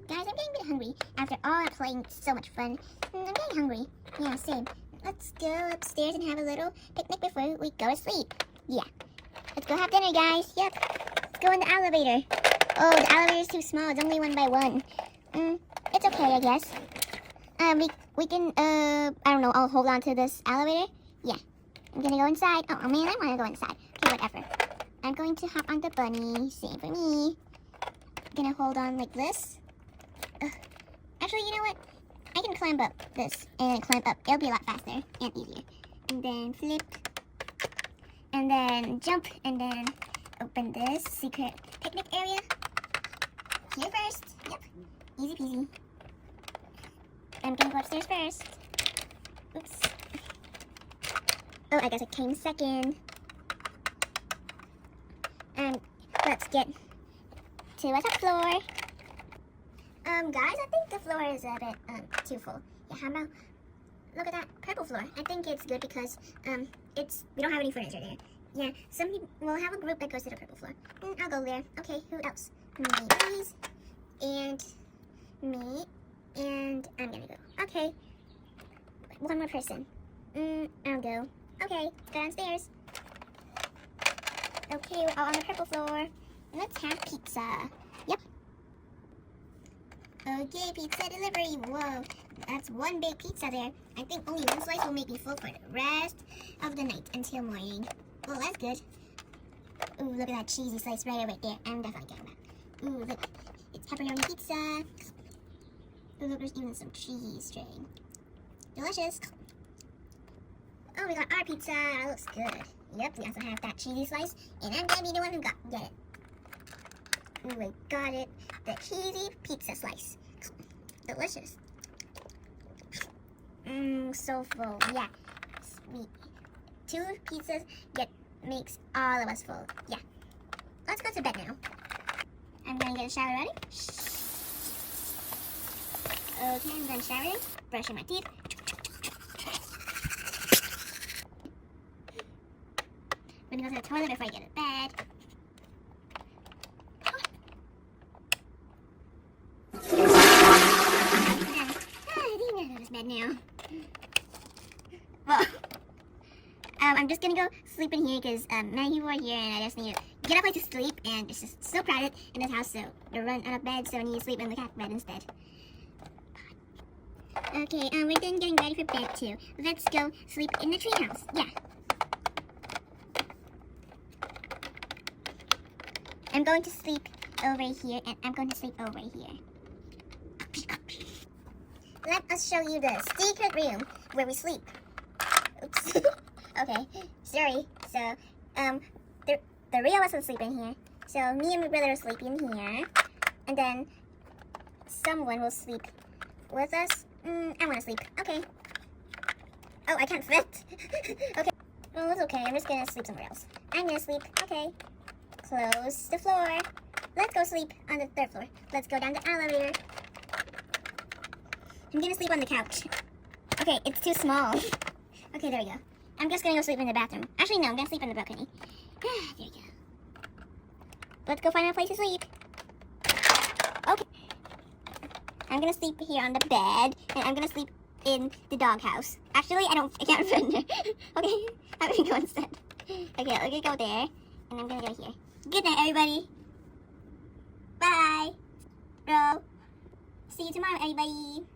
Guys, I'm getting a bit hungry after all that playing so much fun. I'm getting hungry. Yeah, same. Let's go upstairs and have a little picnic before we go to sleep. Yeah. Let's go have dinner, guys. Yep. Let's go in the elevator. Oh, the elevator is too small. It's only 1 by 1. It's okay, I guess. We can, I don't know, I'll hold on to this elevator. Yeah. I'm gonna go inside. Oh, man, I wanna go inside. Okay, whatever. I'm going to hop on the bunny. Same for me. I'm gonna hold on like this. Actually, you know what? I can climb up this and climb up. It'll be a lot faster and easier. And then flip. And then jump. And then open this secret picnic area. Here first. Yep. Easy peasy. I'm gonna go upstairs first. Oops. Oh, I guess it came second. And let's get to a top floor. Guys, I think the floor is a bit too full. Yeah, how about look at that purple floor? I think it's good because we don't have any furniture there. Yeah, some people will have a group that goes to the purple floor. I'll go there. Okay, who else? Me, please, and me, and I'm gonna go. Okay, one more person. I'll go. Okay, go downstairs. Okay, we're all on the purple floor. Let's have pizza. Yep. Okay, pizza delivery. Whoa, that's one big pizza there. I think only one slice will make me full for the rest of the night until morning. Oh, that's good. Ooh, look at that cheesy slice right over there. I'm definitely getting that. Ooh, look. It's pepperoni pizza. Ooh, look, there's even some cheese string. Delicious. Oh, we got our pizza. That looks good. Yep, we also have that cheesy slice. And I'm gonna be the one who get it. Ooh, I got it. The cheesy pizza slice. Delicious. So full. Yeah. Sweet. 2 pizzas makes all of us full. Yeah. Let's go to bed now. I'm gonna get a shower ready. Okay, I'm done showering. Brushing my teeth. I'm gonna go to the toilet before I get to bed. I think I'm to bed now. Well, I'm just gonna go sleep in here because many people are here and I just need to get a place to sleep, and it's just so crowded in this house, so to run out of bed, so I need to sleep in the cat bed instead. Okay, we're done getting ready for bed too. Let's go sleep in the treehouse. Yeah. I'm going to sleep over here, and I'm going to sleep over here. Let us show you the secret room where we sleep. Oops. Okay, sorry. So, the 3 of us will sleep in here. So, me and my brother will sleep in here. And then, someone will sleep with us. I want to sleep. Okay. Oh, I can't fit. Okay. Well, it's okay. I'm just going to sleep somewhere else. I'm going to sleep. Okay. Close the floor. Let's go sleep on the 3rd floor. Let's go down the elevator. I'm gonna sleep on the couch. Okay, it's too small. Okay, there we go. I'm just gonna go sleep in the bathroom. Actually, no, I'm gonna sleep in the balcony. There we go. Let's go find a place to sleep. Okay. I'm gonna sleep here on the bed, and I'm gonna sleep in the doghouse. Actually, I can't remember. Okay, I'm gonna go instead. Okay, I'm gonna go there, and I'm gonna go here. Good night, everybody. Bye. Bro. See you tomorrow, everybody.